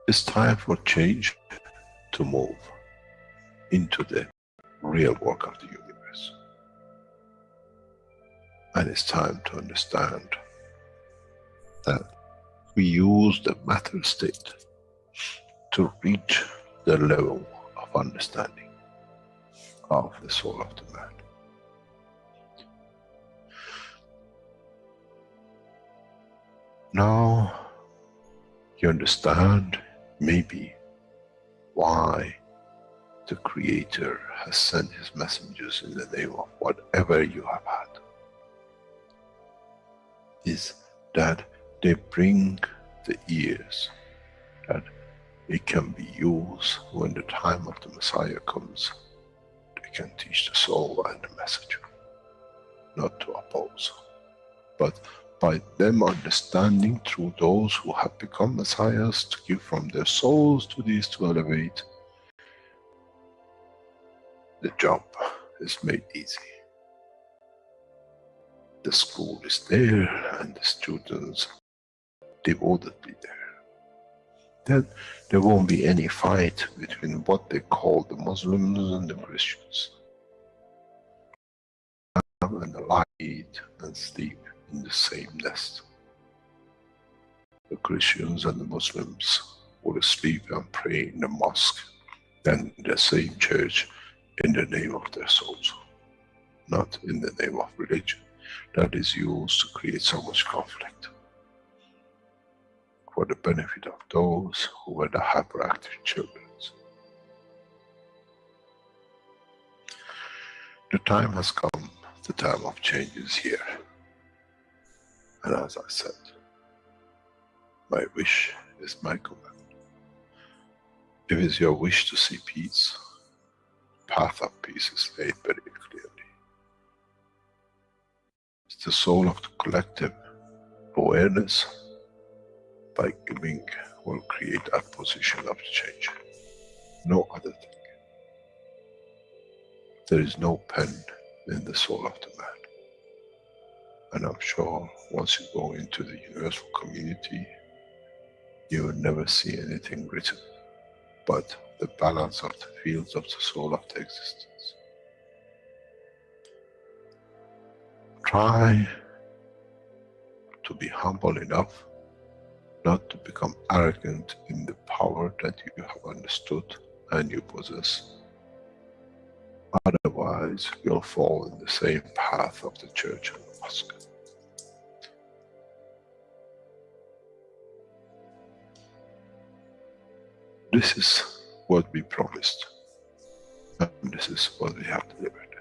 It's time for change to move into the real work of the universe. And it's time to understand that we use the matter state to reach the level of understanding of the soul of the man. Now you understand maybe why the Creator has sent His messengers in the name of whatever you have had. Is that they bring the ears, that it can be used when the time of the Messiah comes. They can teach the soul and the message, not to oppose. But by them understanding through those who have become Messiahs, to give from their souls to these to elevate, the job is made easy. The school is there and the students devotedly there. Then there won't be any fight between what they call the Muslims and the Christians. And the light and sleep in the same nest. The Christians and the Muslims will sleep and pray in the mosque, then in the same church, in the name of their souls, not in the name of religion that is used to create so much conflict for the benefit of those who were the hyperactive children. The time has come, the time of change is here. And as I said, my wish is my command. If it's your wish to see peace, the path of peace is laid very clearly. It's the soul of the collective awareness. By giving will create that position of change. No other thing. There is no pen in the soul of the man. And I'm sure once you go into the universal community, you will never see anything written but the balance of the fields of the soul of the existence. Try to be humble enough not to become arrogant in the power that you have understood and you possess. Otherwise, you'll fall in the same path of the church and the mosque. This is what we promised, and this is what we have delivered.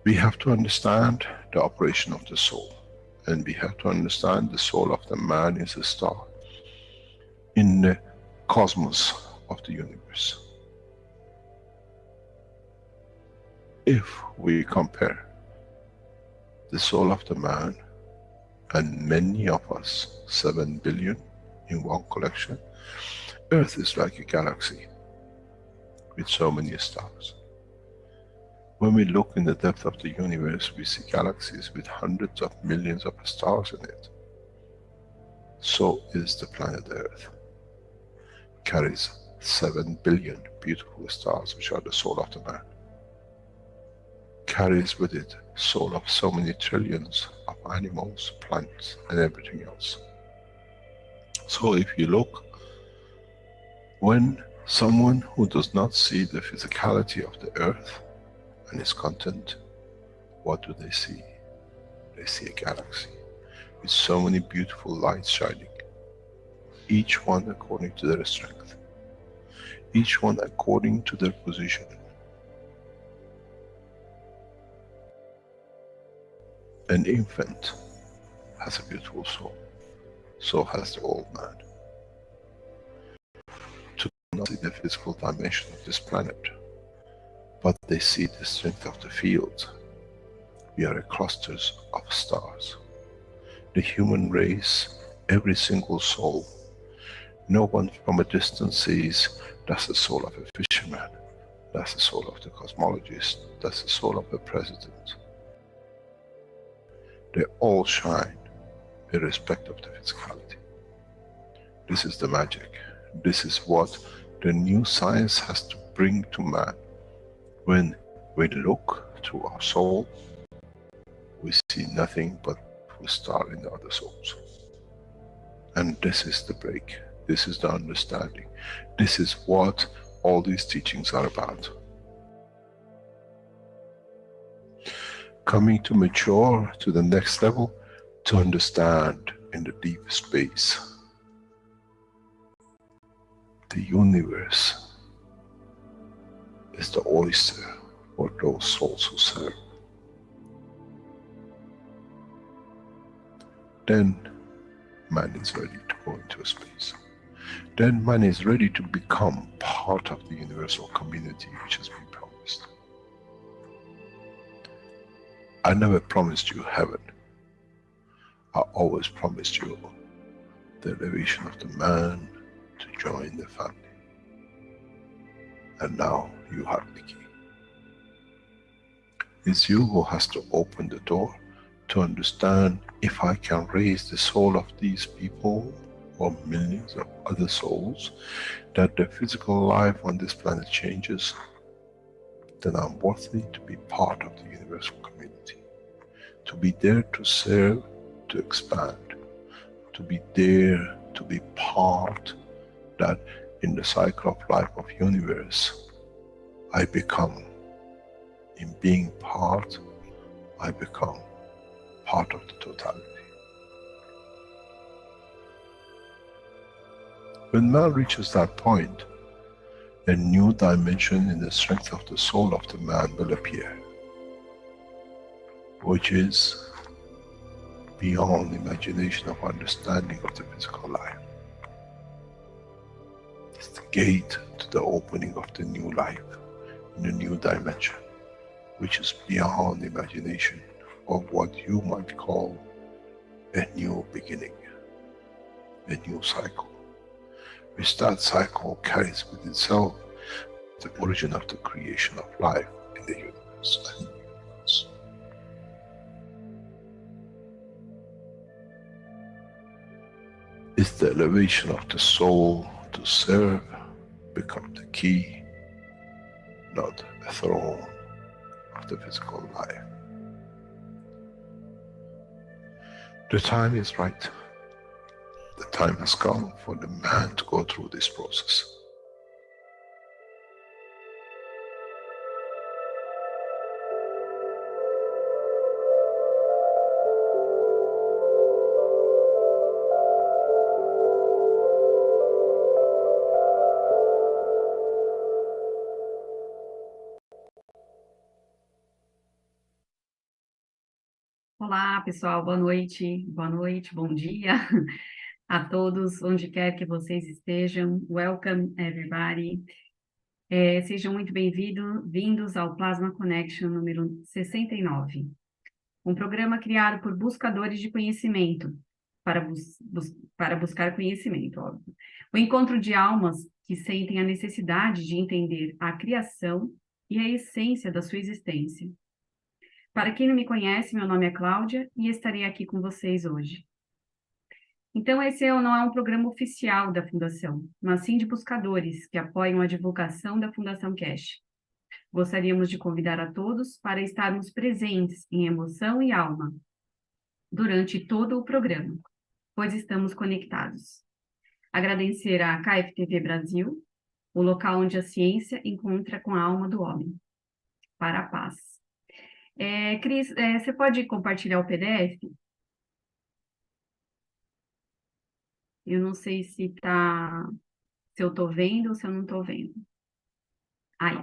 We have to understand the operation of the soul, and we have to understand the soul of the man is a star in the cosmos of the universe. If we compare the soul of the man and many of us, 7 billion in one collection, Earth is like a galaxy with so many stars. When we look in the depth of the universe, we see galaxies with hundreds of millions of stars in it. So is the planet Earth. It carries 7 billion beautiful stars, which are the soul of the man. Carries with it soul of so many trillions of animals, plants, and everything else. So if you look, when someone who does not see the physicality of the earth and its content, what do they see? They see a galaxy with so many beautiful lights shining, each one according to their strength, each one according to their position. An infant has a beautiful soul, so has the old man. To not see the physical dimension of this planet, but they see the strength of the field. We are clusters of stars. The human race, every single soul, no one from a distance sees that's the soul of a fisherman, that's the soul of the cosmologist, that's the soul of the president. They all shine irrespective of the physicality. This is the magic. This is what the new science has to bring to man. When we look through our soul, we see nothing but we star in the other souls. And this is the break. This is the understanding. This is what all these teachings are about. Coming to mature to the next level, to understand in the deep space. The universe is the oyster for those souls who serve. Then man is ready to go into space. Then man is ready to become part of the universal community which has been promised. I never promised you heaven. I always promised you the elevation of the man to join the family. And now you have the key. It's you who has to open the door to understand, if I can raise the soul of these people or millions of other souls, that the physical life on this planet changes, then I'm worthy to be part of the universal community. To be there to serve, to expand. To be there to be part, that in the cycle of life of universe, I become, in being part, I become part of the totality. When man reaches that point, a new dimension in the strength of the soul of the man will appear, which is beyond imagination of understanding of the physical life. It's the gate to the opening of the new life, in a new dimension, which is beyond imagination of what you might call a new beginning, a new cycle, which that cycle carries with itself the origin of the creation of life in the universe and the universe. It's the elevation of the soul to serve, become the key, not a throne of the physical life. The time is right. The time has come for the man to go through this process. Olá, pessoal, boa noite, bom dia a todos, onde quer que vocês estejam. Welcome, everybody. Sejam muito bem-vindos ao Plasma Connection número 69, um programa criado por buscadores de conhecimento, para buscar conhecimento, óbvio. O encontro de almas que sentem a necessidade de entender a criação e a essência da sua existência. Para quem não me conhece, meu nome é Cláudia e estarei aqui com vocês hoje. Então, esse não é um programa oficial da Fundação, mas sim de buscadores que apoiam a divulgação da Fundação Keshe. Gostaríamos de convidar a todos para estarmos presentes em emoção e alma durante todo o programa, pois estamos conectados. Agradecer à KFSSI Brasil, o local onde a ciência encontra com a alma do homem, para a paz. Cris, você pode compartilhar o PDF? Eu não sei se eu estou vendo ou se eu não estou vendo. Aí.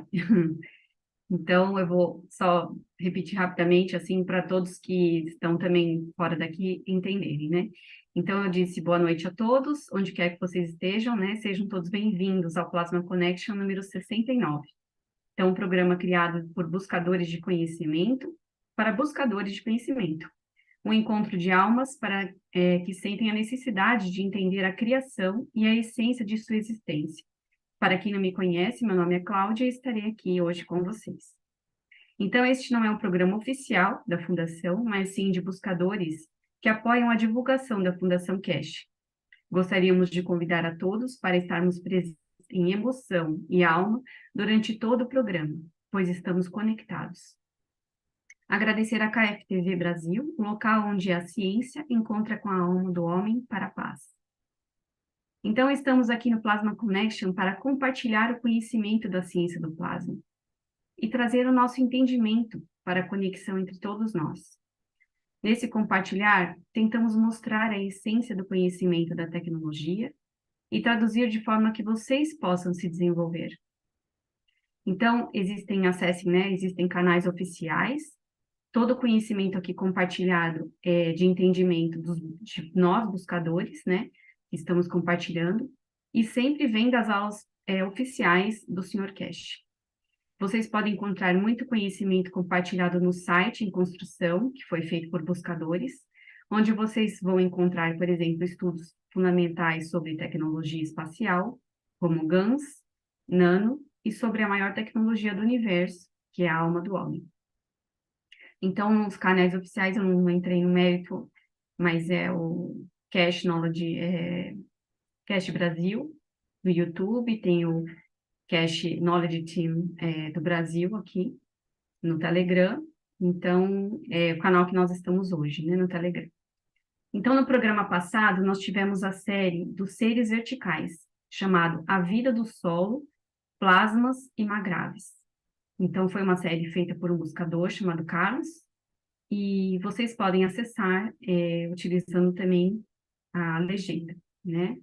Então, eu vou só repetir rapidamente, assim, para todos que estão também fora daqui entenderem, né? Então, eu disse boa noite a todos, onde quer que vocês estejam, né? Sejam todos bem-vindos ao Plasma Connection número 69. Então, um programa criado por buscadores de conhecimento, para buscadores de conhecimento. Um encontro de almas para que sentem a necessidade de entender a criação e a essência de sua existência. Para quem não me conhece, meu nome é Cláudia e estarei aqui hoje com vocês. Então, este não é um programa oficial da Fundação, mas sim de buscadores que apoiam a divulgação da Fundação Keshe. Gostaríamos de convidar a todos para estarmos presentes em emoção e alma durante todo o programa, pois estamos conectados. Agradecer a KFTV Brasil, um local onde a ciência encontra com a alma do homem para a paz. Então, estamos aqui no Plasma Connection para compartilhar o conhecimento da ciência do plasma e trazer o nosso entendimento para a conexão entre todos nós. Nesse compartilhar, tentamos mostrar a essência do conhecimento da tecnologia e traduzir de forma que vocês possam se desenvolver. Então, existem canais oficiais, todo o conhecimento aqui compartilhado é de entendimento de nós, buscadores, né, que estamos compartilhando, e sempre vem das aulas oficiais do Sr. Keshe. Vocês podem encontrar muito conhecimento compartilhado no site em construção, que foi feito por Buscadores, onde vocês vão encontrar, por exemplo, estudos fundamentais sobre tecnologia espacial, como GANs, nano, e sobre a maior tecnologia do universo, que é a alma do homem. Então, nos canais oficiais, eu não entrei no mérito, mas é o Keshe Knowledge, Keshe Brasil, no YouTube, tem o Keshe Knowledge Team do Brasil aqui, no Telegram. Então, é o canal que nós estamos hoje, né, no Telegram. Então, no programa passado, nós tivemos a série dos seres verticais, chamado A Vida do Solo, Plasmas e Magraves. Então, foi uma série feita por um buscador chamado Carlos, e vocês podem acessar utilizando também a legenda, né?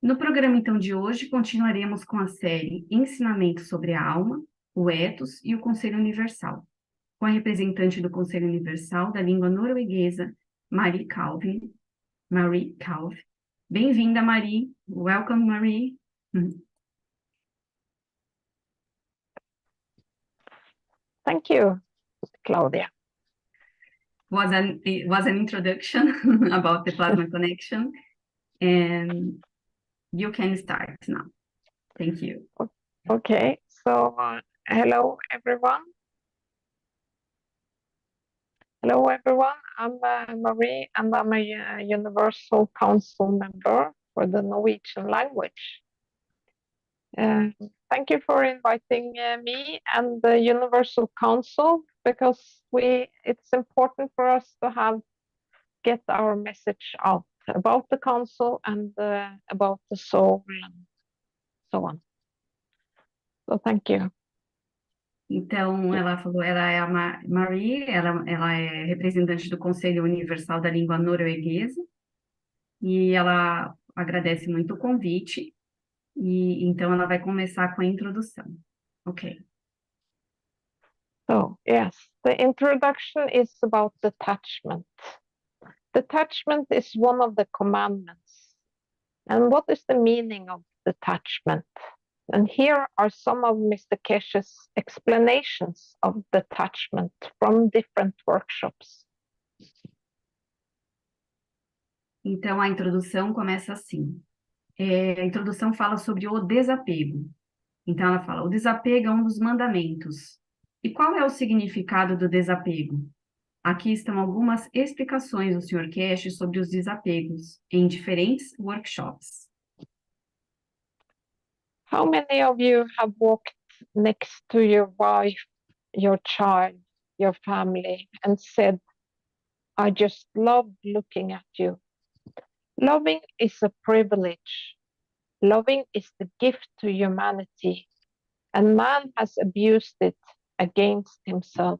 No programa, então, de hoje, continuaremos com a série Ensinamento sobre a Alma, o Ethos e o Conselho Universal, com a representante do Conselho Universal da língua norueguesa, Marie Calvi. Bem-vinda, Marie. Welcome, Marie. Thank you, Claudia. It was an introduction about the plasma connection, and you can start now. Thank you. Okay, so hello everyone. Hello everyone, I'm Marie and I'm a Universal Council member for the Norwegian language. Thank you for inviting me and the Universal Council because it's important for us to get our message out about the council and about the soul and so on. So thank you. Então, ela falou, ela é a Marie, ela é representante do Conselho Universal da Língua Norueguesa, e ela agradece muito o convite, e então ela vai começar com a introdução. Ok. So, yes, the introduction is about detachment. Detachment is one of the commandments. And what is the meaning of detachment? And here are some of Mr. Keshe's explanations of detachment from different workshops. Então, a introdução começa assim. A introdução fala sobre o desapego. Então, ela fala, o desapego é um dos mandamentos. E qual é o significado do desapego? Aqui estão algumas explicações do Sr. Keshe sobre os desapegos em diferentes workshops. How many of you have walked next to your wife, your child, your family, and said, I just love looking at you? Loving is a privilege. Loving is the gift to humanity, and man has abused it against himself.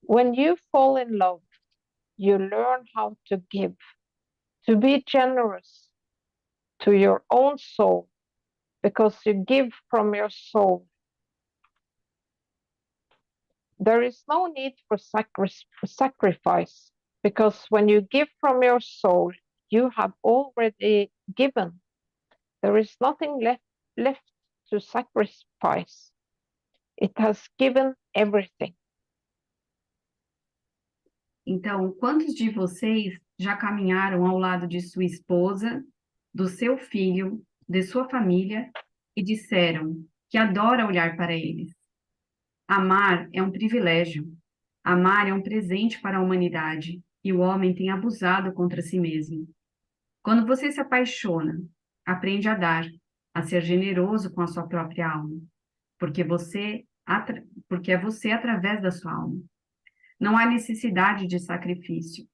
When you fall in love, you learn how to give, to be generous to your own soul, because you give from your soul. There is no need for sacrifice, because when you give from your soul, you have already given. There is nothing left to sacrifice. It has given everything. Então, quantos de vocês já caminharam ao lado de sua esposa, do seu filho, de sua família e disseram que adora olhar para eles? Amar é um privilégio. Amar é um presente para a humanidade e o homem tem abusado contra si mesmo. Quando você se apaixona, aprende a dar, a ser generoso com a sua própria alma, porque é você através da sua alma. Não há necessidade de sacrifício,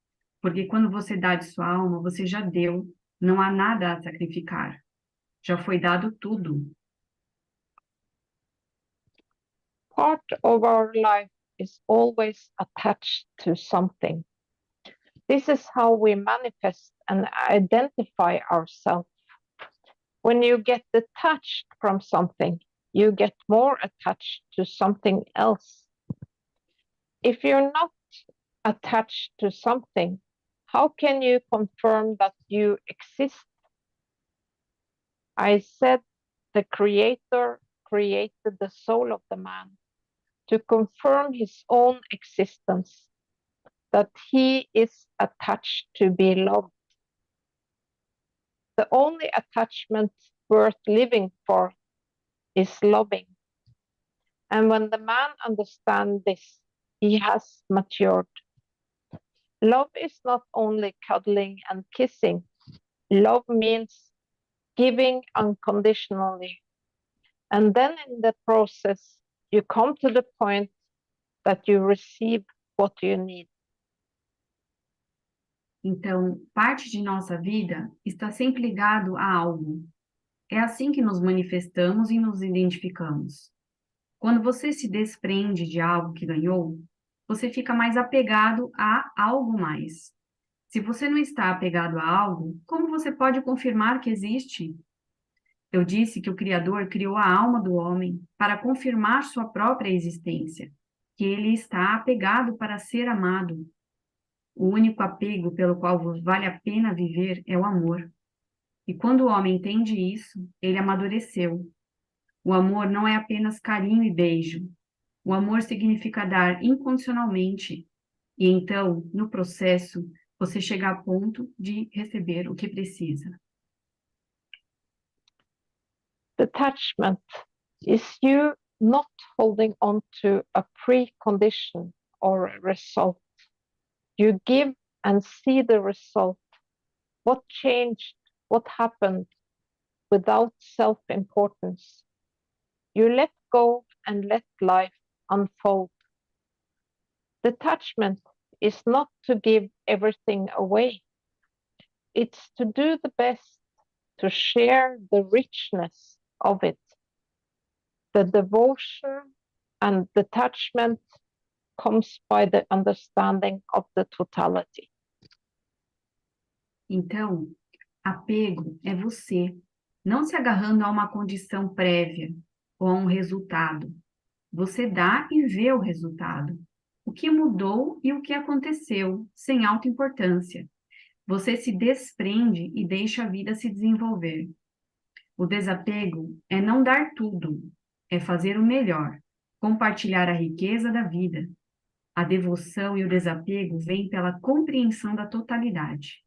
porque quando você dá de sua alma, você já deu, não há nada a sacrificar. Já foi dado tudo. Part of our life is always attached to something. This is how we manifest and identify ourselves. When you get detached from something, you get more attached to something else. If you're not attached to something, how can you confirm that you exist? I said the Creator created the soul of the man to confirm his own existence, that he is attached to be loved. The only attachment worth living for is loving. And when the man understands this, he has matured. Love is not only cuddling and kissing. Love means giving unconditionally. And then in the process, you come to the point that you receive what you need. Então, parte de nossa vida está sempre ligado a algo. É assim que nos manifestamos e nos identificamos. Quando você se desprende de algo que ganhou, você fica mais apegado a algo mais. Se você não está apegado a algo, como você pode confirmar que existe? Eu disse que o Criador criou a alma do homem para confirmar sua própria existência, que ele está apegado para ser amado. O único apego pelo qual vale a pena viver é o amor. E quando o homem entende isso, ele amadureceu. O amor não é apenas carinho e beijo. O amor significa dar incondicionalmente. E então, no processo, você chega a ponto de receber o que precisa. Detachment is you not holding on to a precondition or a result. You give and see the result. What changed? What happened? Without self-importance. You let go and let life unfold. Detachment is not to give everything away. It's to do the best, to share the richness of it. The devotion and detachment comes by the understanding of the totality. Então, apego é você, não se agarrando a uma condição prévia ou a um resultado. Você dá e vê o resultado. O que mudou e o que aconteceu, sem alta importância. Você se desprende e deixa a vida se desenvolver. O desapego é não dar tudo, é fazer o melhor, compartilhar a riqueza da vida. A devoção e o desapego vêm pela compreensão da totalidade.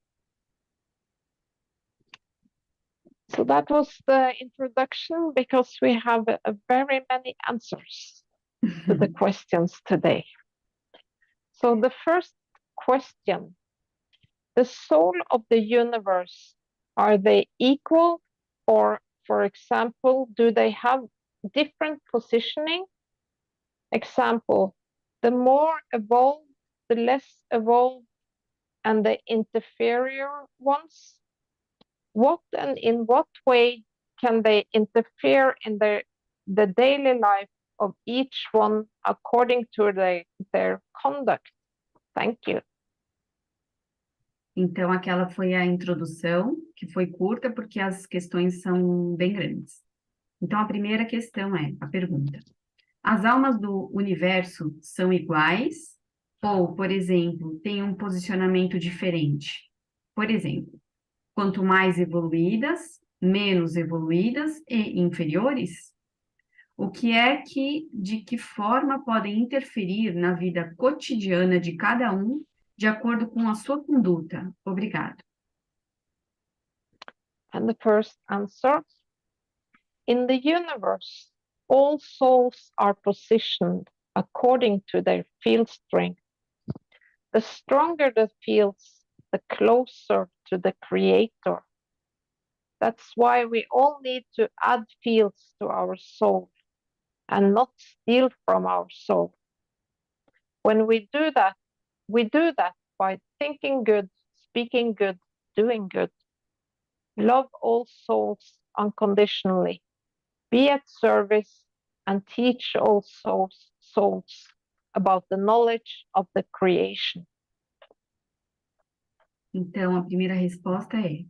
So that was the introduction, because we have very many answers to the questions today. So the first question, the soul of the universe, are they equal? Or, for example, do they have different positioning? Example, the more evolved, the less evolved, and the inferior ones? What and in what way can they interfere in the daily life of each one according to their conduct? Thank you. Então, aquela foi a introdução, que foi curta, porque as questões são bem grandes. Então, a primeira questão é, a pergunta: as almas do universo são iguais? Ou, por exemplo, têm um posicionamento diferente? Por exemplo, quanto mais evoluídas, menos evoluídas e inferiores? O que é que, de que forma podem interferir na vida cotidiana de cada um, de acordo com a sua conduta? Obrigado. And the first answer, in the universe, all souls are positioned according to their field strength. The stronger the fields, the closer to the Creator. That's why we all need to add fields to our soul and not steal from our soul. When we do that by thinking good, speaking good, doing good. Love all souls unconditionally. Be at service and teach all souls about the knowledge of the creation. Então, a primeira resposta é: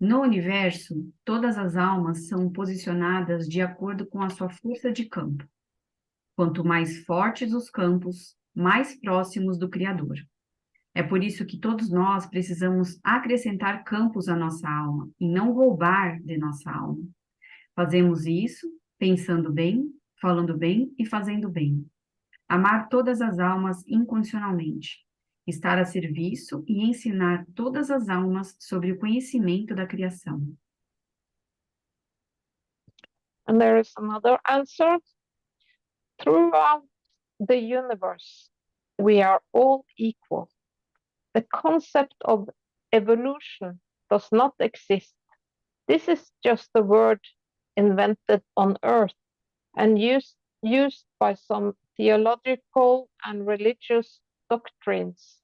no universo, todas as almas são posicionadas de acordo com a sua força de campo. Quanto mais fortes os campos, mais próximos do Criador. É por isso que todos nós precisamos acrescentar campos à nossa alma e não roubar de nossa alma. Fazemos isso pensando bem, falando bem e fazendo bem. Amar todas as almas incondicionalmente. Estar a serviço e ensinar todas as almas sobre o conhecimento da criação. And there is another answer. Throughout the universe, we are all equal. The concept of evolution does not exist. This is just a word invented on Earth and used by some theological and religious doctrines.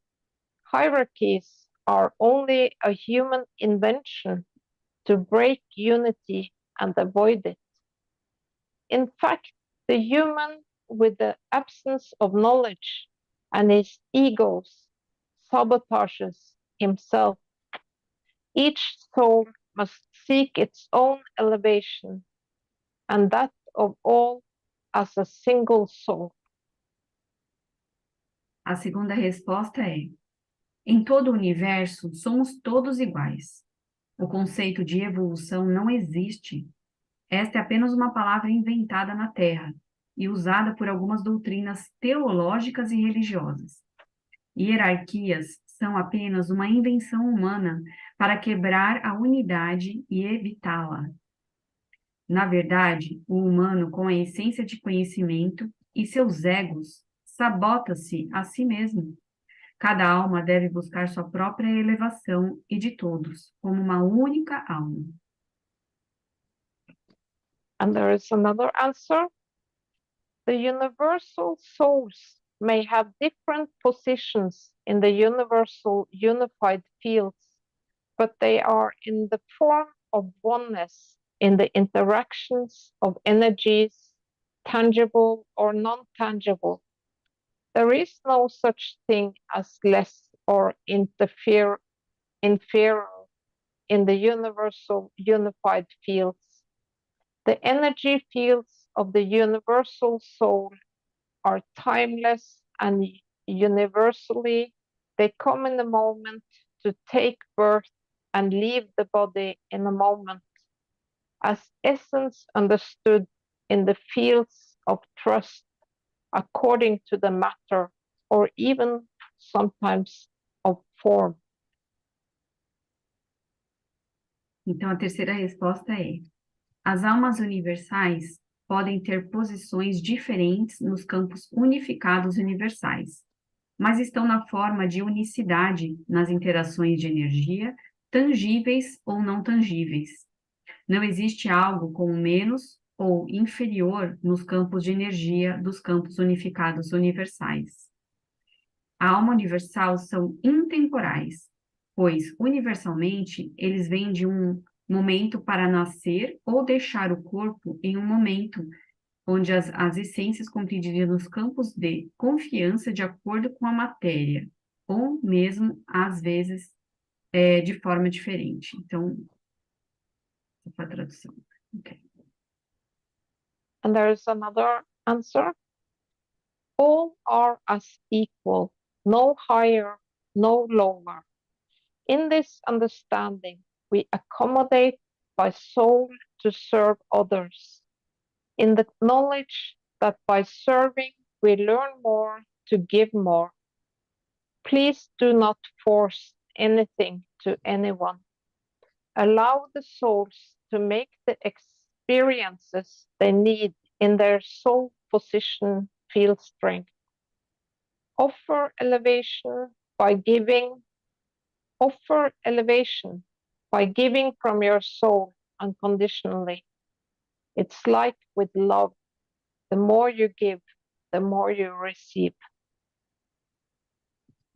Hierarchies are only a human invention to break unity and avoid it. In fact, the human with the absence of knowledge and his egos sabotages himself. Each soul must seek its own elevation, and that of all as a single soul. A segunda resposta é: em todo o universo, somos todos iguais. O conceito de evolução não existe. Esta é apenas uma palavra inventada na Terra e usada por algumas doutrinas teológicas e religiosas. Hierarquias são apenas uma invenção humana para quebrar a unidade e evitá-la. Na verdade, o humano, com a essência de conhecimento e seus egos, sabota-se a si mesmo. Cada alma deve buscar sua própria elevação e de todos, como uma única alma. And there is another answer. The universal souls may have different positions in the universal unified fields, but they are in the form of oneness in the interactions of energies, tangible or non-tangible. There is no such thing as less or inferior in the universal unified fields. The energy fields of the universal soul are timeless and universally they come in a moment to take birth and leave the body in a moment, as essence understood in the fields of trust according to the matter or even sometimes of form. Então, a terceira resposta é: as almas universais podem ter posições diferentes nos campos unificados universais, mas estão na forma de unicidade nas interações de energia, tangíveis ou não tangíveis. Não existe algo como menos ou inferior nos campos de energia dos campos unificados universais. A alma universal são intemporais, pois, universalmente, eles vêm de um momento para nascer ou deixar o corpo em um momento onde as essências compreendidas nos campos de confiança de acordo com a matéria, ou mesmo, às vezes, de forma diferente. Então, essa foi a tradução. Okay. And there is another answer. All are as equal, no higher, no lower. In this understanding, we accommodate by soul to serve others. In the knowledge that by serving, we learn more to give more. Please do not force anything to anyone. Allow the souls to make the experiences they need in their soul position feel strength. Offer elevation by giving, offer elevation by giving from your soul unconditionally. It's like with love. The more you give, the more you receive.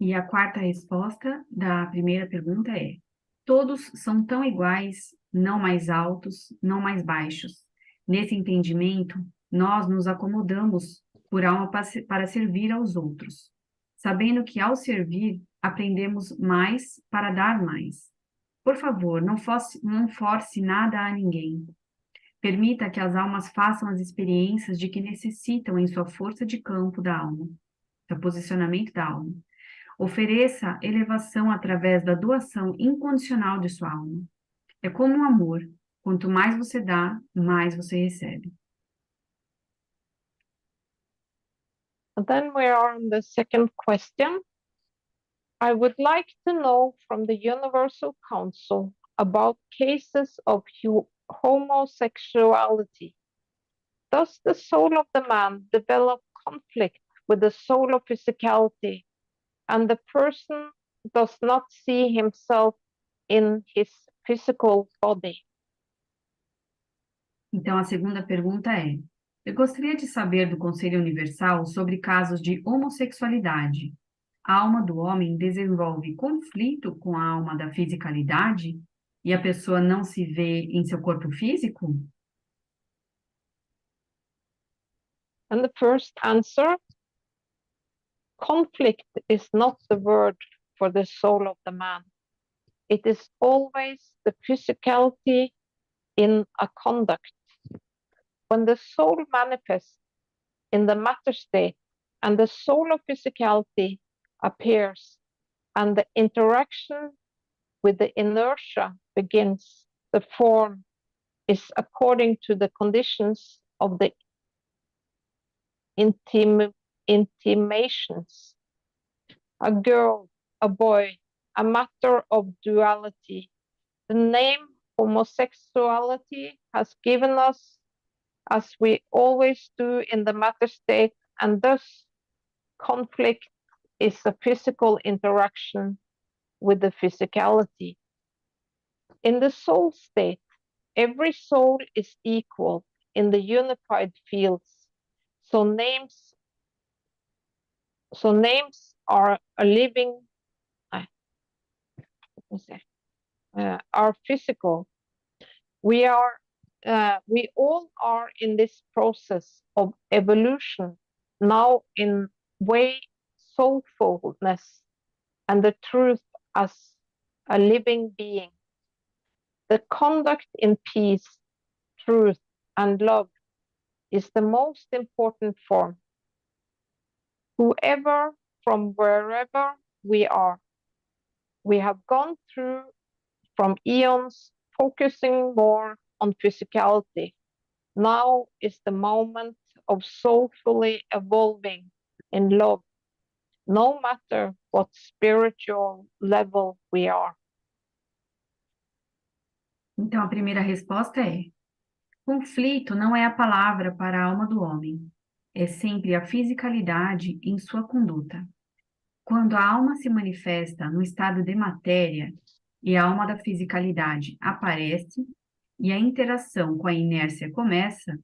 E a quarta resposta da primeira pergunta é: todos são tão iguais, não mais altos, não mais baixos. Nesse entendimento, nós nos acomodamos por alma para servir aos outros, sabendo que ao servir, aprendemos mais para dar mais. Por favor, não force nada a ninguém. Permita que as almas façam as experiências de que necessitam em sua força de campo da alma, do posicionamento da alma. Ofereça elevação através da doação incondicional de sua alma. É como um amor. Quanto mais você dá, mais você recebe. And then we are on the second question. I would like to know from the Universal Council about cases of homosexuality. Does the soul of the man develop conflict with the soul of physicality, and the person does not see himself in his physical body? Então, a segunda pergunta é: eu gostaria de saber do Conselho Universal sobre casos de homossexualidade. A alma do homem desenvolve conflito com a alma da fisicalidade e a pessoa não se vê em seu corpo físico? And the first answer, conflict is not the word for the soul of the man. It is always the physicality in a conduct. When the soul manifests in the matter state and the soul of physicality appears and the interaction with the inertia begins, the form is according to the conditions of the intimations. A girl, a boy, a matter of duality. The name homosexuality has given us, as we always do in the matter state, and thus conflict is a physical interaction with the physicality. In the soul state, every soul is equal in the unified fields. So names are a living, are physical. We all are in this process of evolution now in way soulfulness and the truth as a living being. The conduct in peace, truth, and love is the most important form. Whoever, from wherever we are, we have gone through from eons focusing more on physicality. Now is the moment of soulfully evolving in love, no matter what spiritual level we are. Então, a primeira resposta é: conflito não é a palavra para a alma do homem. É sempre a fisicalidade em sua conduta. Quando a alma se manifesta no estado de matéria e a alma da fisicalidade aparece e a interação com a inércia começa,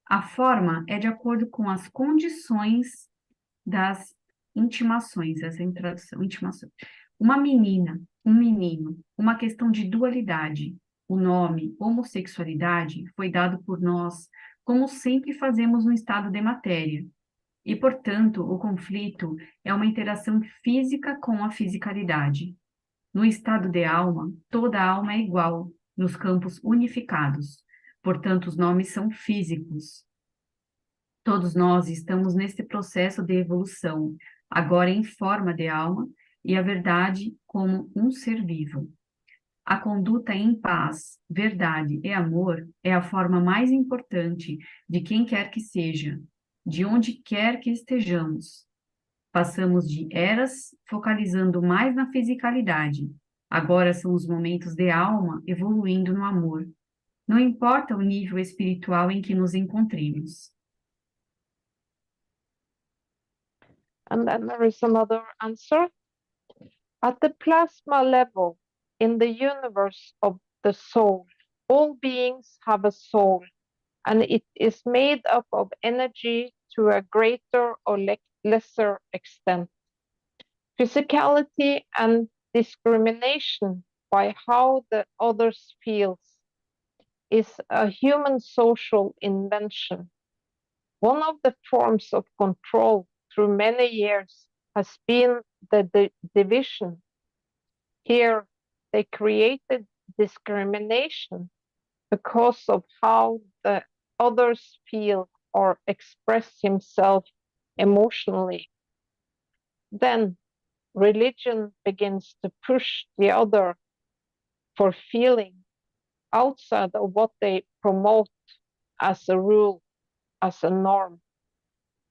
a forma é de acordo com as condições das intimações, essa é a tradução, intimação. Uma menina, um menino, uma questão de dualidade. O nome homossexualidade foi dado por nós, como sempre fazemos no estado de matéria. E, portanto, o conflito é uma interação física com a fisicalidade. No estado de alma, toda alma é igual, nos campos unificados. Portanto, os nomes são físicos. Todos nós estamos nesse processo de evolução, agora em forma de alma, e a verdade como um ser vivo. A conduta em paz, verdade e amor é a forma mais importante de quem quer que seja, de onde quer que estejamos. Passamos de eras focalizando mais na fisicalidade. Agora são os momentos de alma evoluindo no amor. Não importa o nível espiritual em que nos encontremos. And then there is another answer. At the plasma level, in the universe of the soul, all beings have a soul, and it is made up of energy to a greater or lesser extent. Physicality and discrimination by how the others feels is a human social invention. One of the forms of control through many years has been the division. Here, they created discrimination because of how the others feel or express himself emotionally. Then religion begins to push the other for feeling outside of what they promote as a rule, as a norm.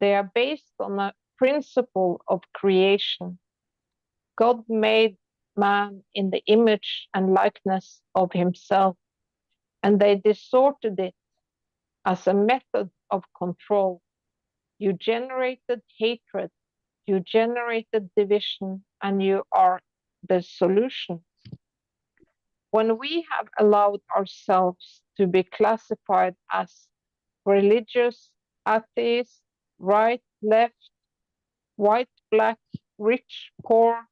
They are based on a principle of creation. God made man in the image and likeness of himself, and they distorted it as a method of control. You generated hatred, you generated division, and you are the solution. When we have allowed ourselves to be classified as religious, atheist, right, left, white, black, rich, poor,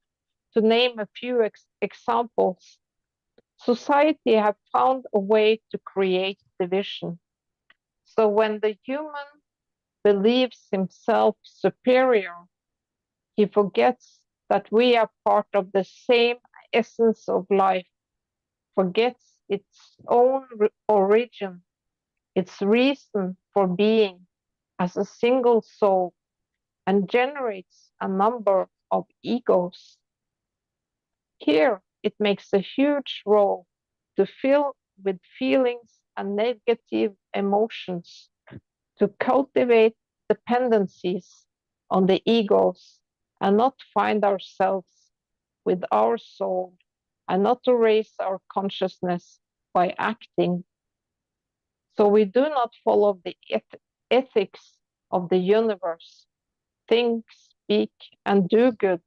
to name a few examples, society have found a way to create division. So when the human believes himself superior, he forgets that we are part of the same essence of life, forgets its own origin, its reason for being as a single soul, and generates a number of egos. Here, it makes a huge role to fill with feelings and negative emotions, to cultivate dependencies on the egos and not find ourselves with our soul, and not to raise our consciousness by acting. So we do not follow the ethics of the universe. Think, speak, and do good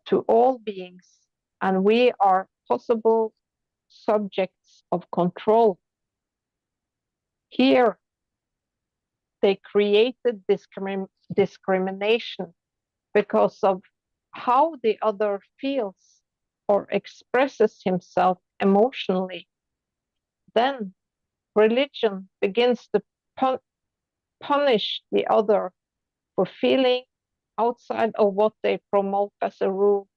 to all beings, and we are possible subjects of control. Here, they created discrimination because of how the other feels or expresses himself emotionally. Then religion begins to punish the other for feeling outside of what they promote as a rule.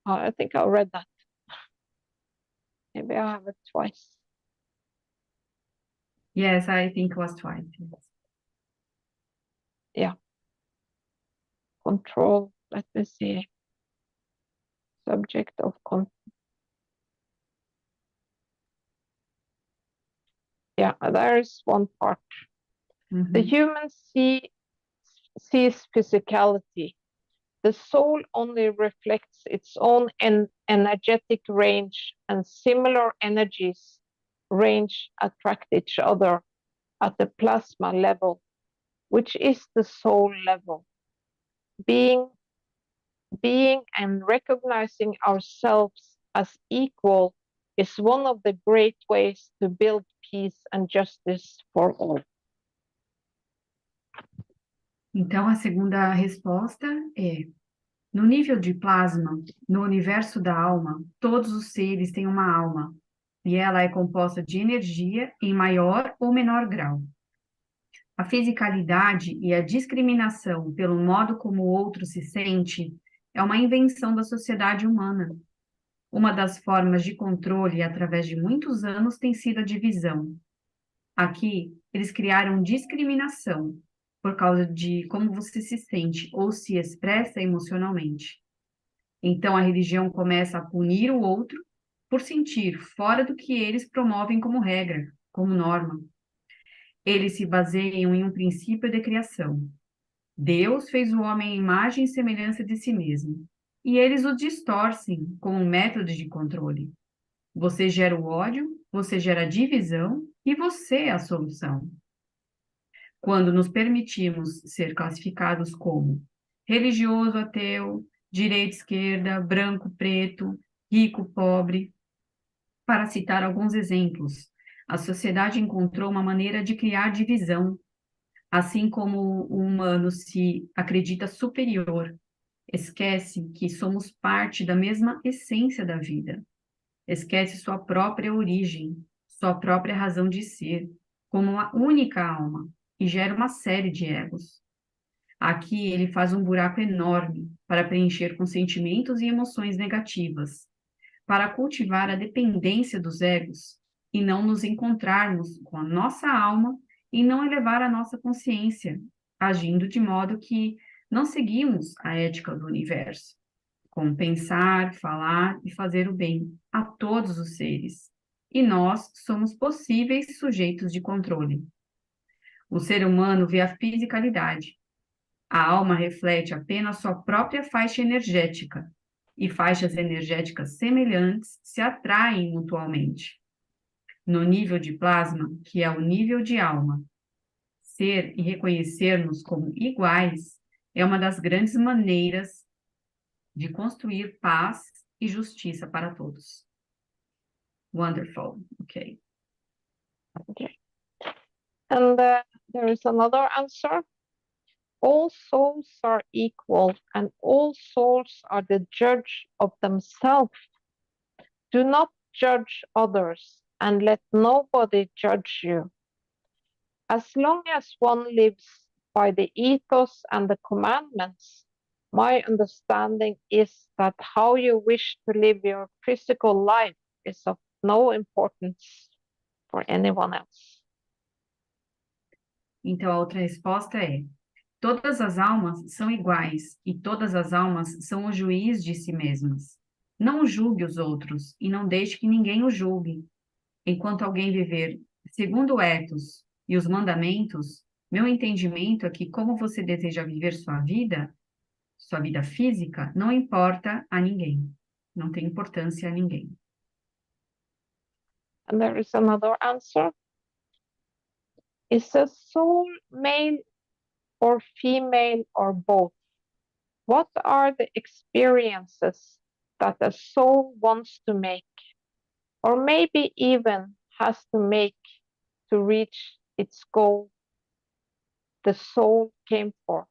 I think I read that. Maybe I have it twice. Yes, I think it was twice. Yes. Yeah. Control, let me see. Subject of control. Yeah, there is one part. Mm-hmm. The human sees physicality. The soul only reflects its own energetic range, and similar energies range attract each other at the plasma level, which is the soul level. Being and recognizing ourselves as equal is one of the great ways to build peace and justice for all. Então, a segunda resposta é: no nível de plasma, no universo da alma, todos os seres têm uma alma, e ela é composta de energia em maior ou menor grau. A fisicalidade e a discriminação pelo modo como o outro se sente é uma invenção da sociedade humana. Uma das formas de controle através de muitos anos tem sido a divisão. Aqui, eles criaram discriminação por causa de como você se sente ou se expressa emocionalmente. Então, a religião começa a punir o outro por sentir fora do que eles promovem como regra, como norma. Eles se baseiam em um princípio de criação. Deus fez o homem à imagem e semelhança de si mesmo, e eles o distorcem como um método de controle. Você gera o ódio, você gera a divisão, e você é a solução. Quando nos permitimos ser classificados como religioso ateu, direita, esquerda, branco, preto, rico, pobre. Para citar alguns exemplos, a sociedade encontrou uma maneira de criar divisão, assim como o humano se acredita superior, esquece que somos parte da mesma essência da vida, esquece sua própria origem, sua própria razão de ser, como uma única alma, e gera uma série de egos. Aqui ele faz um buraco enorme para preencher com sentimentos e emoções negativas, para cultivar a dependência dos egos e não nos encontrarmos com a nossa alma e não elevar a nossa consciência, agindo de modo que não seguimos a ética do universo, como pensar, falar e fazer o bem a todos os seres. E nós somos possíveis sujeitos de controle. O ser humano vê a fisicalidade. A alma reflete apenas sua própria faixa energética, e faixas energéticas semelhantes se atraem mutualmente. No nível de plasma, que é o nível de alma, ser e reconhecer-nos como iguais é uma das grandes maneiras de construir paz e justiça para todos. Wonderful. Okay. Okay. And there is another answer. All souls are equal, and all souls are the judge of themselves. Do not judge others, and let nobody judge you. As long as one lives by the ethos and the commandments, my understanding is that how you wish to live your physical life is of no importance for anyone else. Então a outra resposta é: todas as almas são iguais e todas as almas são o juiz de si mesmas. Não julgue os outros e não deixe que ninguém o julgue. Enquanto alguém viver segundo o ethos e os mandamentos, meu entendimento é que como você deseja viver sua vida física, não importa a ninguém. Não tem importância a ninguém. And there is another answer. Is a soul male or female or both? What are the experiences that a soul wants to make, or maybe even has to make to reach its goal the soul came for?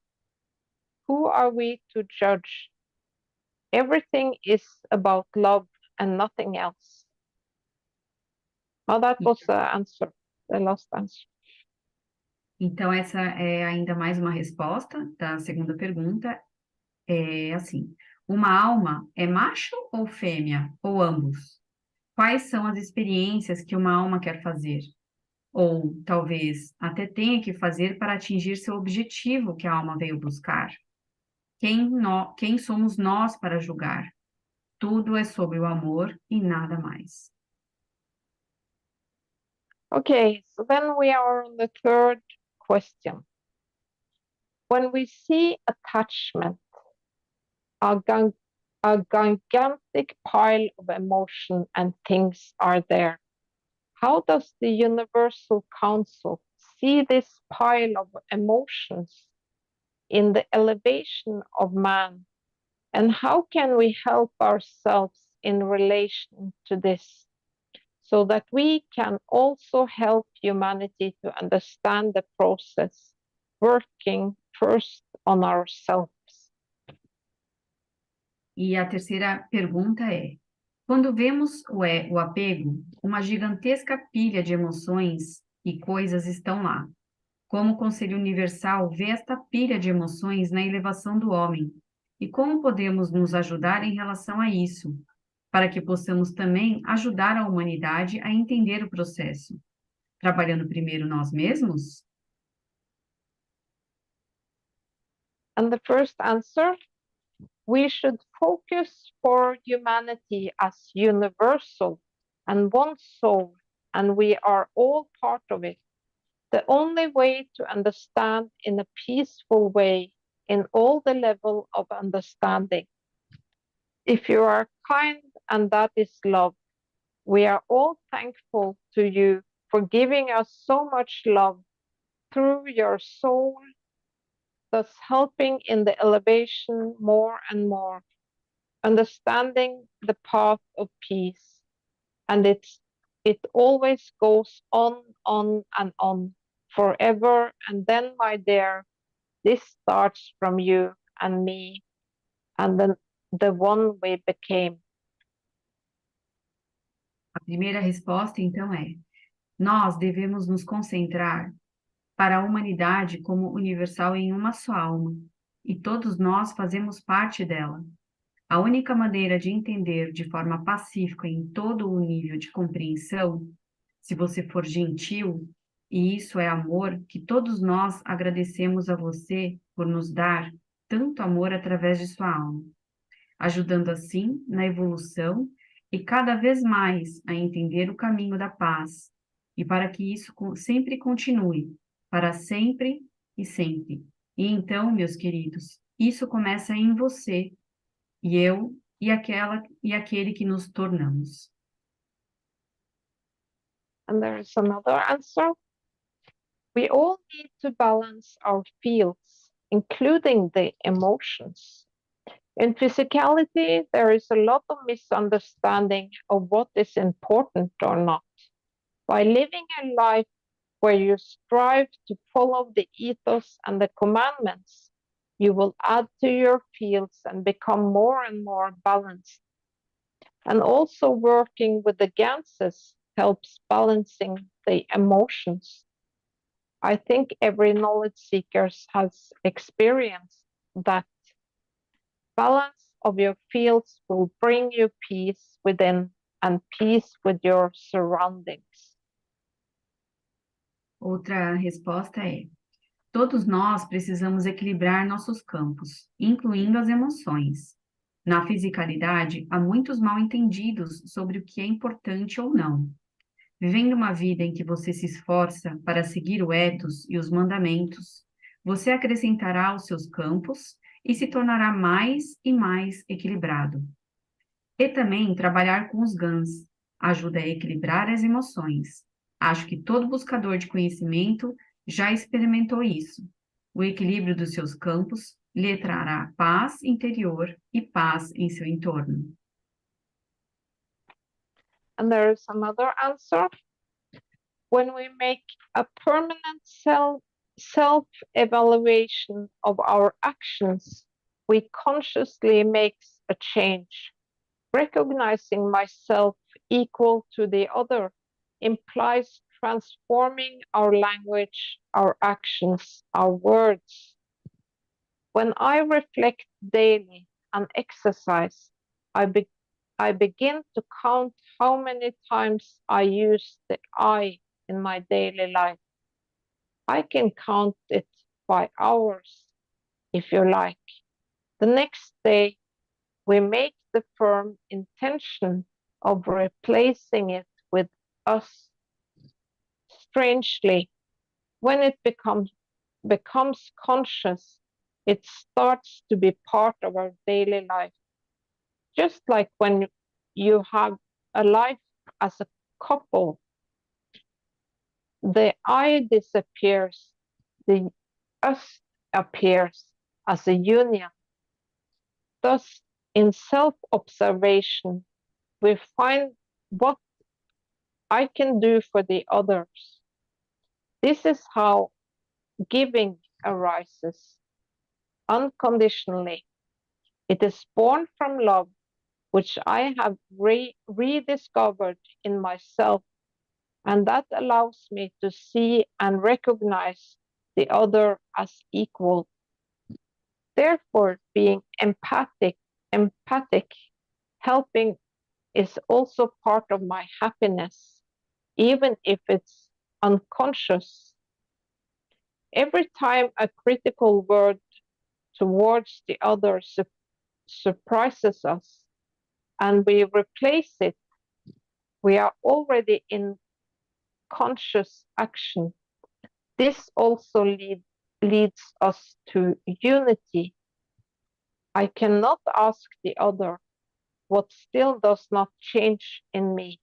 Who are we to judge? Everything is about love and nothing else. Oh, that was the answer, the last answer. Então, essa é ainda mais uma resposta da segunda pergunta. É assim: uma alma é macho ou fêmea, ou ambos? Quais são as experiências que uma alma quer fazer? Ou, talvez, até tenha que fazer para atingir seu objetivo que a alma veio buscar? Quem somos nós para julgar? Tudo é sobre o amor e nada mais. Okay, so then we are on the third question. When we see attachment, a gigantic pile of emotion and things are there. How does the Universal Council see this pile of emotions in the elevation of man? And how can we help ourselves in relation to this so that we can also help humanity to understand the process, working first on ourselves? E a terceira pergunta é: quando vemos o apego, uma gigantesca pilha de emoções e coisas estão lá. Como o Conselho Universal vê esta pilha de emoções na elevação do homem? E como podemos nos ajudar em relação a isso, para que possamos também ajudar a humanidade a entender o processo? Trabalhando primeiro nós mesmos? And the first answer, we should focus for humanity as universal and one soul, and we are all part of it. The only way to understand in a peaceful way in all the level of understanding. If you are kind and that is love, we are all thankful to you for giving us so much love through your soul, thus helping in the elevation more and more, understanding the path of peace. And it always goes on and on, forever. And then, my dear, this starts from you and me, and then the one we became. A primeira resposta, então, é: nós devemos nos concentrar para a humanidade como universal em uma só alma, e todos nós fazemos parte dela. A única maneira de entender de forma pacífica em todo o nível de compreensão, se você for gentil, e isso é amor, que todos nós agradecemos a você por nos dar tanto amor através de sua alma, ajudando assim na evolução e cada vez mais a entender o caminho da paz, e para que isso sempre continue, para sempre e sempre. E então, meus queridos, isso começa em você, e eu, e aquele que nos tornamos. And there is another answer. We all need to balance our fields, including the emotions. In physicality, there is a lot of misunderstanding of what is important or not. By living a life where you strive to follow the ethos and the commandments, you will add to your fields and become more and more balanced. And also working with the Ganses helps balancing the emotions. I think every knowledge seeker has experienced that. Balance of your fields will bring you peace within and peace with your surroundings. Outra resposta é: todos nós precisamos equilibrar nossos campos, incluindo as emoções. Na fisicalidade, há muitos mal-entendidos sobre o que é importante ou não. Vivendo uma vida em que você se esforça para seguir o ethos e os mandamentos, você acrescentará aos seus campos e se tornará mais e mais equilibrado. E também trabalhar com os GANs ajuda a equilibrar as emoções. Acho que todo buscador de conhecimento já experimentou isso. O equilíbrio dos seus campos lhe trará paz interior e paz em seu entorno. And there is another answer. When we make a permanent self-evaluation of our actions, we consciously make a change. Recognizing myself equal to the other implies transforming our language, our actions, our words. When I reflect daily and exercise, I begin to count how many times I use the I in my daily life. I can count it by hours, if you like. The next day, we make the firm intention of replacing it with us. Strangely, when it becomes conscious, it starts to be part of our daily life. Just like when you have a life as a couple, the I disappears, the us appears as a union. Thus, in self-observation, we find what I can do for the others. This is how giving arises, unconditionally. It is born from love, which I have rediscovered in myself, and that allows me to see and recognize the other as equal. Therefore, being empathic, helping is also part of my happiness, even if it's unconscious. Every time a critical word towards the other surprises us and we replace it, we are already in conscious action. This also leads us to unity. I cannot ask the other what still does not change in me.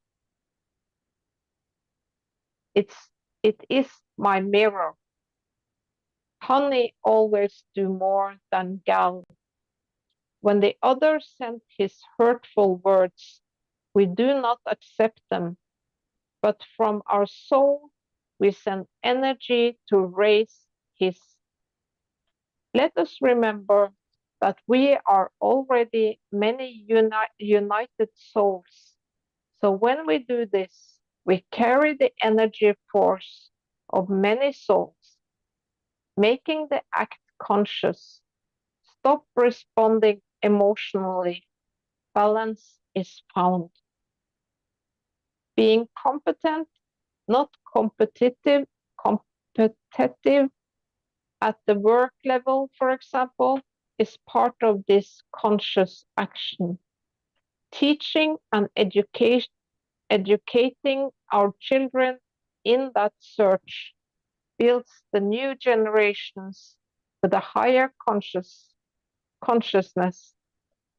It is my mirror. honey always do more than gall. When the other sent his hurtful words, we do not accept them, but from our soul we send energy to raise his. Let us remember that we are already many united souls. So when we do this, we carry the energy force of many souls, making the act conscious. Stop responding emotionally. Balance is found. Being competent, not competitive at the work level, for example, is part of this conscious action. Teaching and educating our children in that search builds the new generations with a higher consciousness,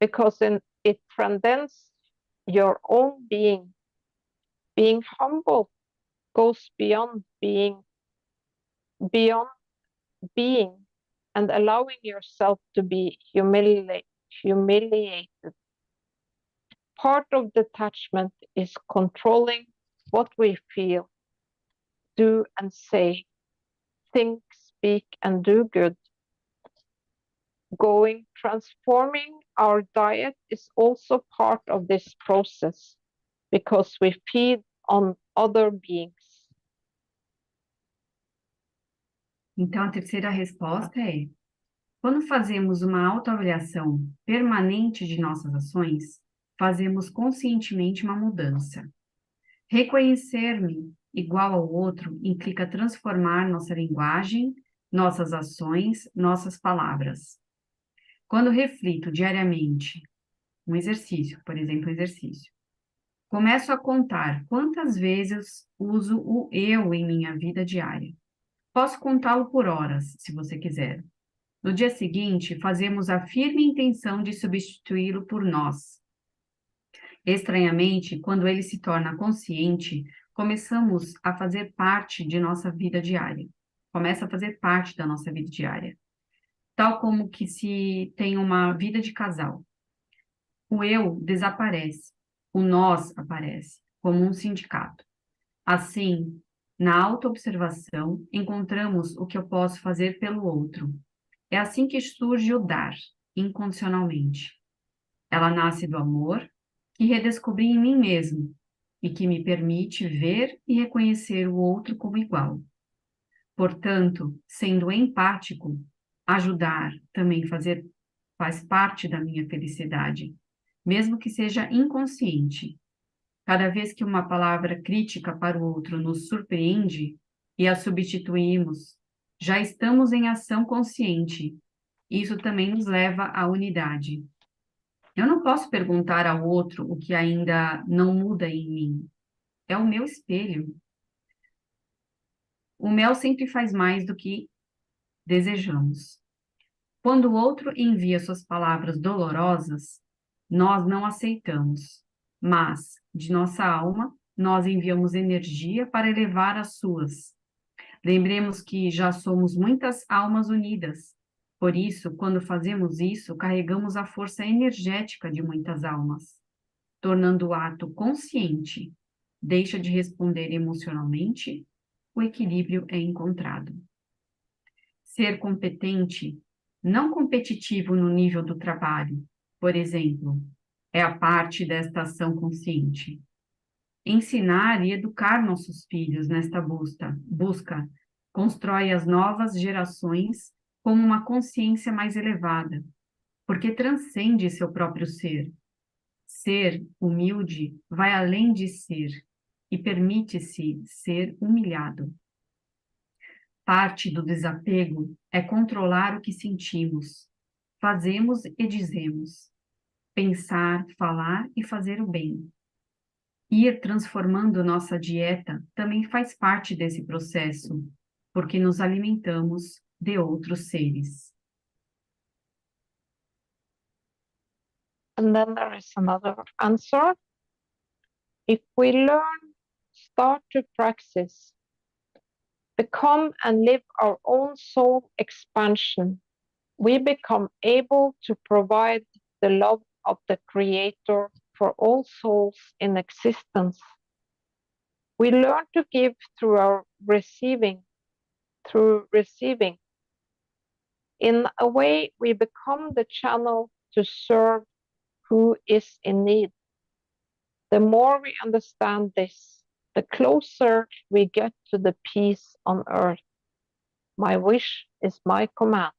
because it transcends your own being. Being humble goes beyond being, and allowing yourself to be humiliated. Part of detachment is controlling what we feel, do and say, think, speak, and do good. Transforming our diet is also part of this process, because we feed on other beings. Então, a terceira resposta é: quando fazemos uma autoavaliação permanente de nossas ações, fazemos conscientemente uma mudança. Reconhecer-me igual ao outro implica transformar nossa linguagem, nossas ações, nossas palavras. Quando reflito diariamente, um exercício, por exemplo, começo a contar quantas vezes uso o eu em minha vida diária. Posso contá-lo por horas, se você quiser. No dia seguinte, fazemos a firme intenção de substituí-lo por nós. Estranhamente, quando ele se torna consciente, começamos a fazer parte de nossa vida diária. Começa a fazer parte da nossa vida diária. Tal como que se tem uma vida de casal. O eu desaparece, o nós aparece, como um sindicato. Assim, na autoobservação, encontramos o que eu posso fazer pelo outro. É assim que surge o dar, incondicionalmente. Ela nasce do amor, que redescobri em mim mesmo, e que me permite ver e reconhecer o outro como igual. Portanto, sendo empático, ajudar também faz parte da minha felicidade, mesmo que seja inconsciente. Cada vez que uma palavra crítica para o outro nos surpreende e a substituímos, já estamos em ação consciente. Isso também nos leva à unidade. Eu não posso perguntar ao outro o que ainda não muda em mim. É o meu espelho. O mel sempre faz mais do que desejamos. Quando o outro envia suas palavras dolorosas, nós não aceitamos, mas, de nossa alma, nós enviamos energia para elevar as suas. Lembremos que já somos muitas almas unidas. Por isso, quando fazemos isso, carregamos a força energética de muitas almas, tornando o ato consciente. Deixa de responder emocionalmente, o equilíbrio é encontrado. Ser competente, não competitivo no nível do trabalho, por exemplo, é a parte desta ação consciente. Ensinar e educar nossos filhos nesta busca constrói as novas gerações como uma consciência mais elevada, porque transcende seu próprio ser. Ser humilde vai além de ser e permite-se ser humilhado. Parte do desapego é controlar o que sentimos, fazemos e dizemos, pensar, falar e fazer o bem. Ir transformando nossa dieta também faz parte desse processo, porque nos alimentamos de outros seres. And then there is another answer. If we start to practice, become and live our own soul expansion, we become able to provide the love of the Creator for all souls in existence. We learn to give through receiving. In a way, we become the channel to serve who is in need. The more we understand this, the closer we get to the peace on earth. My wish is my command.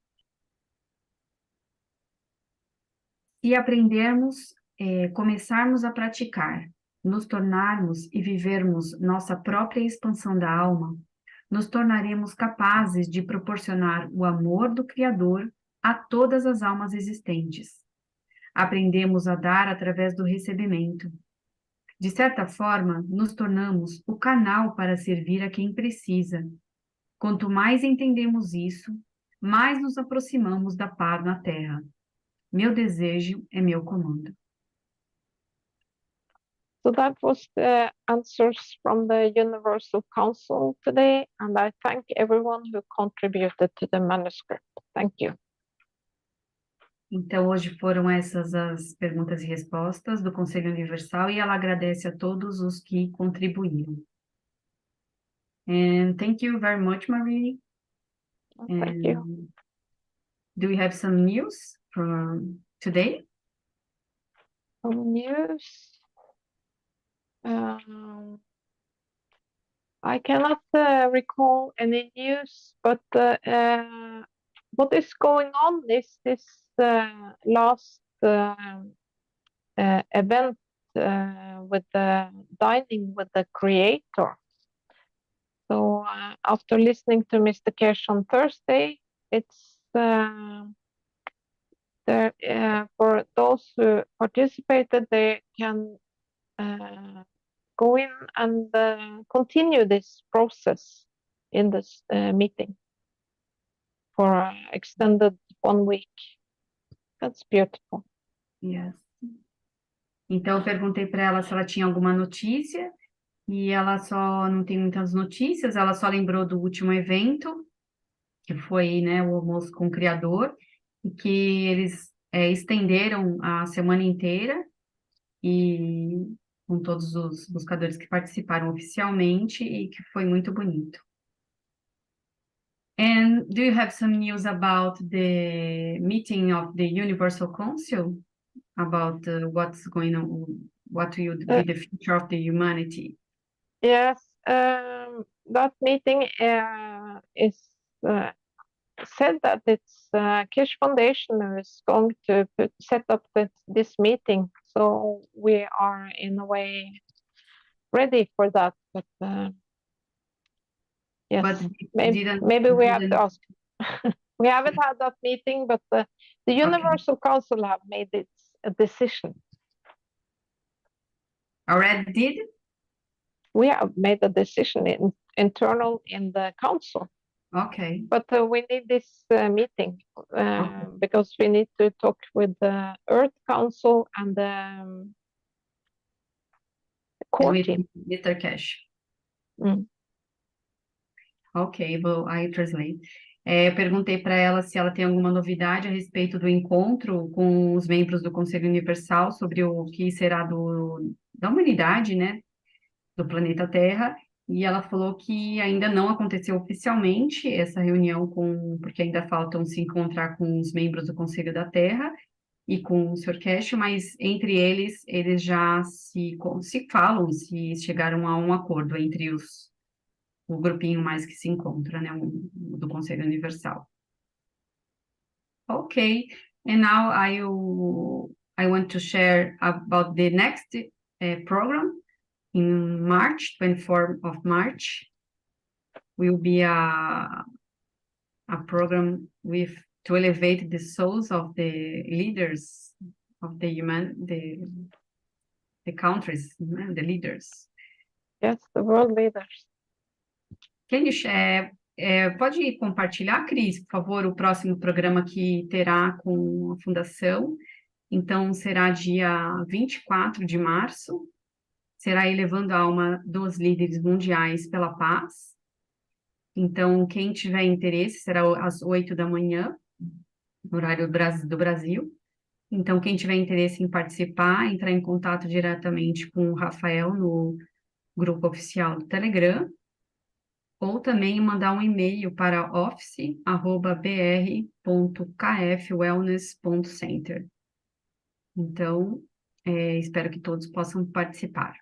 Se aprendermos, começarmos a praticar, nos tornarmos e vivermos nossa própria expansão da alma, nos tornaremos capazes de proporcionar o amor do Criador a todas as almas existentes. Aprendemos a dar através do recebimento. De certa forma, nos tornamos o canal para servir a quem precisa. Quanto mais entendemos isso, mais nos aproximamos da paz na Terra. Meu desejo é meu comando. So that was the answers from the Universal Council today, and I thank everyone who contributed to the manuscript. Thank you. Então, hoje foram essas as perguntas e respostas do Conselho Universal, e ela agradece a todos os que contribuíram. And thank you very much, Marie. Thank you. Do we have some news from today? Some news. I cannot recall any news, but what is going on is this last event with the dining with the Creator. So after listening to Mr. Keshe on Thursday, it's for those who participated, they can go in and continue this process in this meeting for extended 1 week. That's beautiful. Yes. Então, eu perguntei para ela se ela tinha alguma notícia, e ela só não tem muitas notícias, ela só lembrou do último evento, que foi, né, o almoço com o Criador, e que eles estenderam a semana inteira, e com todos os buscadores que participaram oficialmente, e que foi muito bonito. And do you have some news about the meeting of the Universal Council? About what's going on, what will be the future of the humanity? Yes, that meeting is said that it's Keshe Foundation who is going to set up this meeting. So we are in a way ready for that. But yes, But maybe we have to ask. We haven't had that meeting, but the Universal Council have made a decision. Already did? We have made a decision internal in the council. Okay. But we need this meeting because we need to talk with the Earth Council and the core team. Mr. Keshe. Ok, I translate. Eu perguntei para ela se ela tem alguma novidade a respeito do encontro com os membros do Conselho Universal sobre o que será da humanidade, né, do planeta Terra, e ela falou que ainda não aconteceu oficialmente essa reunião, porque ainda faltam se encontrar com os membros do Conselho da Terra e com o Sr. Keshe, mas entre eles já se falam, se chegaram a um acordo entre o grupinho mais que se encontra, né, do Conselho Universal. Okay, and now I want to share about the next program. In March, 24th of March, will be a program to elevate the souls of the leaders of the countries, the leaders. Yes, the world leaders. Can you share? Pode compartilhar, Cris, por favor, o próximo programa que terá com a Fundação. Então, será dia 24 de março. Será elevando a alma dos líderes mundiais pela paz. Então, quem tiver interesse, será às 8 da manhã, horário do Brasil. Então, quem tiver interesse em participar, entrar em contato diretamente com o Rafael no grupo oficial do Telegram, ou também mandar um e-mail para office@br.kfwellness.center. Então, espero que todos possam participar.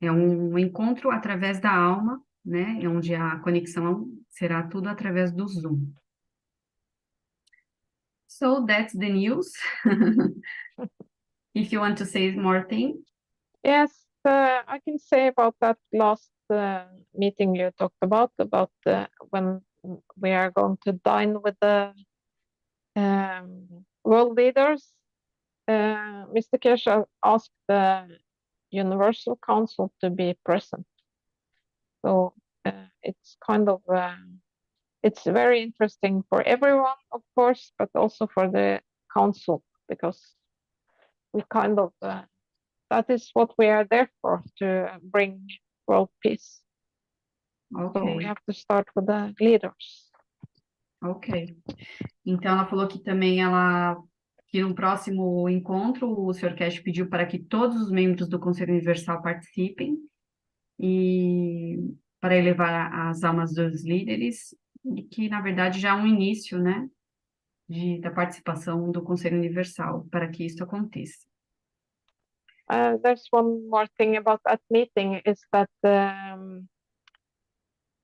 É um encontro através da alma, né? Onde a conexão será tudo através do Zoom. So that's the news. If you want to say more thing. Yes, I can say about that last meeting you talked about when we are going to dine with the world leaders. Mr. Keshe asked the Universal Council to be present. So it's kind of, it's very interesting for everyone, of course, but also for the council, because we kind of, that is what we are there for, to bring world peace. Ok. So we have to start with the leaders. Ok. Então, ela falou que também que no próximo encontro o Sr. Keshe pediu para que todos os membros do Conselho Universal participem e para elevar as almas dos líderes, e que, na verdade, já é um início, né, da participação do Conselho Universal para que isso aconteça. There's one more thing about that meeting, is that the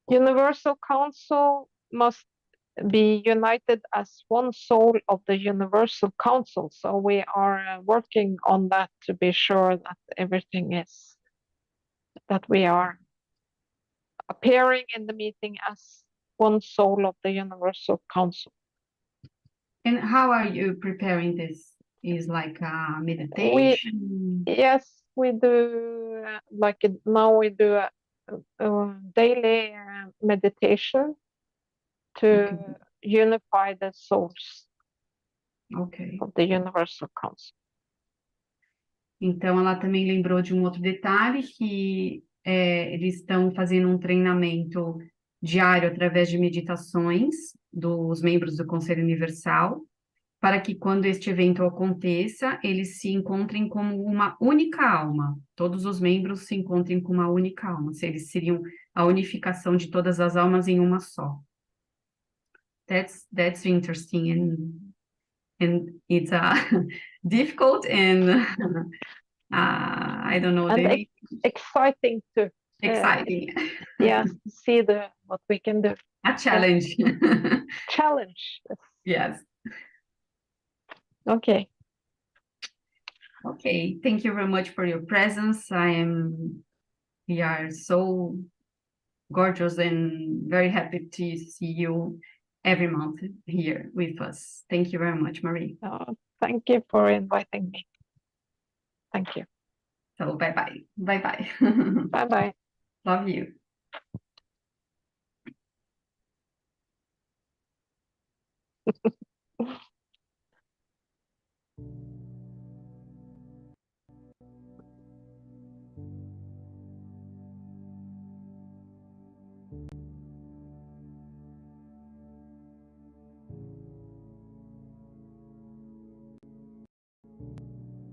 Universal Council must be united as one soul of the Universal Council. So we are working on that to be sure that everything is, that we are appearing in the meeting as one soul of the Universal Council. And how are you preparing this? Is like a meditation? Yes, we do, now we do a daily meditation to unify the souls of the Universal Council. Então, ela também lembrou de um outro detalhe, que eles estão fazendo um treinamento diário através de meditações dos membros do Conselho Universal, para que quando este evento aconteça, eles se encontrem como uma única alma. Todos os membros se encontrem com uma única alma. Eles seriam a unificação de todas as almas em uma só. That's interesting, and it's difficult and I don't know. And exciting too. Exciting. Yes, see what we can do. A challenge. Challenge. Yes. Okay. Okay. Thank you very much for your presence. We are so gorgeous and very happy to see you every month here with us. Thank you very much, Marie. Oh, thank you for inviting me. Thank you. So bye-bye. Bye-bye. Bye-bye. Love you.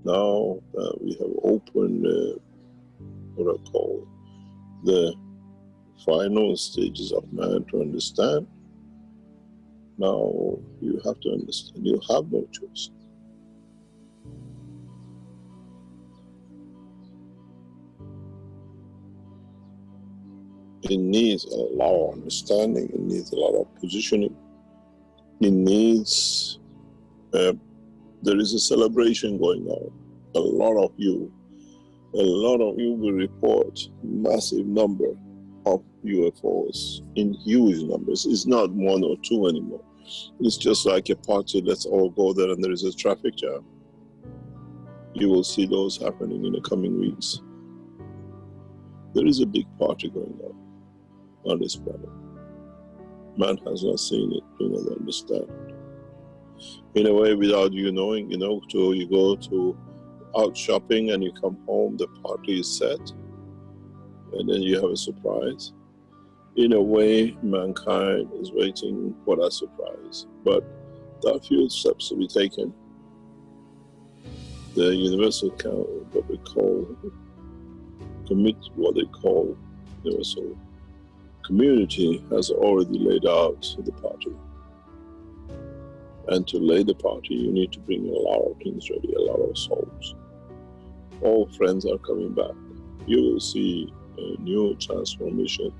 Now we have opened what I call the final stages of man to understand. Now you have to understand, you have no choice. It needs a lot of understanding, it needs a lot of positioning, it needs, there is a celebration going on. A lot of you will report massive number of UFOs in huge numbers. It's not one or two anymore. It's just like a party, let's all go there and there is a traffic jam. You will see those happening in the coming weeks. There is a big party going on this planet. Man has not seen it, do not understand it. In a way, without you knowing, you go to out shopping and you come home, the party is set, and then you have a surprise. In a way, mankind is waiting for that surprise, but there are a few steps to be taken. The universal what they call universal community has already laid out the party. And to lay the party, you need to bring a lot of things ready, a lot of souls. All friends are coming back. You will see a new transformation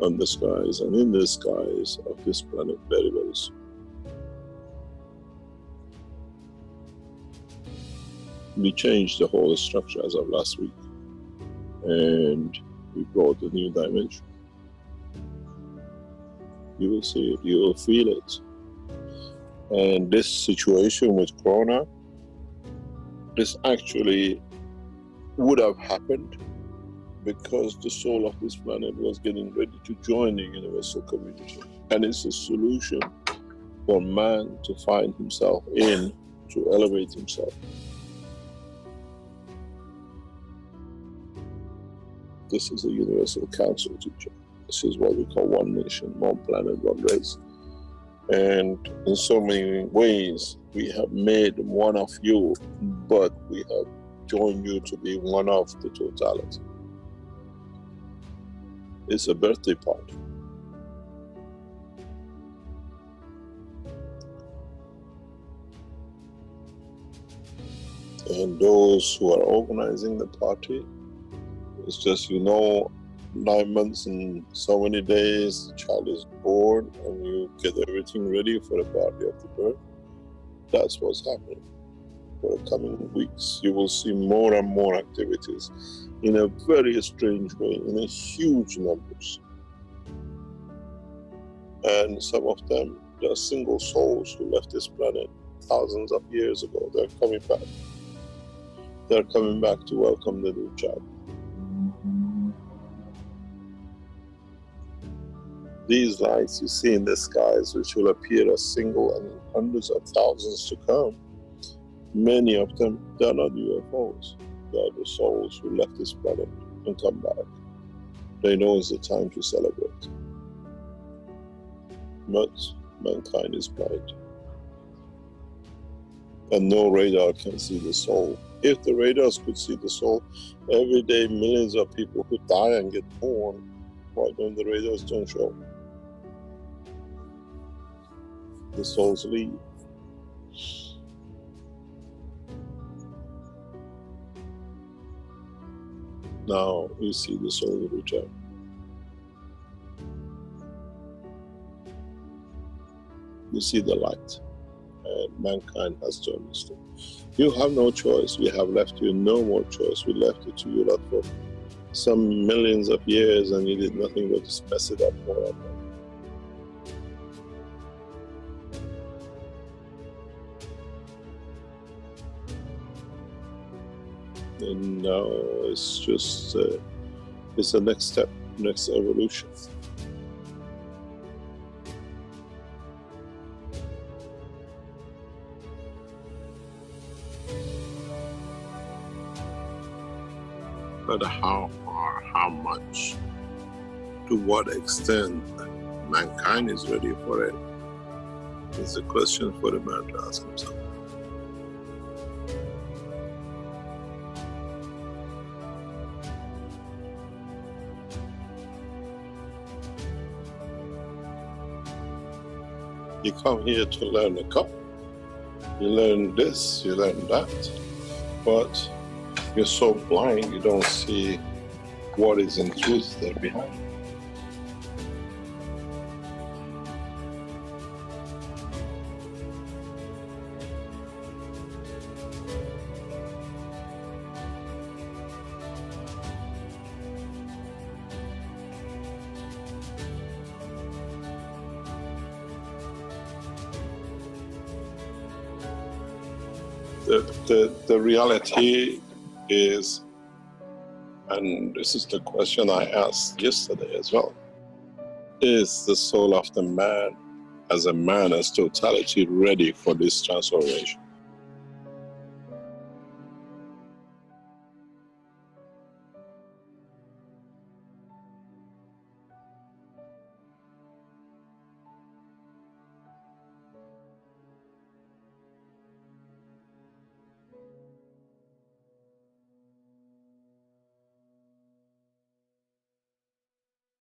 on the skies and in the skies of this planet very, very soon. We changed the whole structure as of last week, and we brought a new dimension. You will see it, you will feel it. And this situation with Corona, this actually would have happened because the soul of this planet was getting ready to join the universal community. And it's a solution for man to find himself in, to elevate himself. This is a universal council teaching. This is what we call one nation, one planet, one race. And in so many ways, we have made one of you, but we have joined you to be one of the totality. It's a birthday party. And those who are organizing the party, it's just, 9 months and so many days, the child is born and you get everything ready for the party of the birth. That's what's happening. For the coming weeks, you will see more and more activities in a very strange way, in a huge numbers. And some of them, they are single souls who left this planet thousands of years ago. They're coming back. They're coming back to welcome the new child. These lights you see in the skies, which will appear as single and in hundreds of thousands to come, many of them, they are not UFOs. They are the souls who left this planet and come back. They know it's the time to celebrate. But mankind is blind. And no radar can see the soul. If the radars could see the soul, every day millions of people who die and get born, why don't the radars don't show? The souls leave. Now we see the soul return. You see the light, and mankind has done this thing. You have no choice. We have left you no more choice. We left it to you that for some millions of years, and you did nothing but just mess it up more and more. And now it's just, it's the next step, next evolution. But how far, how much, to what extent mankind is ready for it is a question for the man to ask himself. You come here to learn a cup, you learn this, you learn that, but you're so blind you don't see what is in truth there behind. The reality is, and this is the question I asked yesterday as well, is the soul of the man as a man, as totality, ready for this transformation?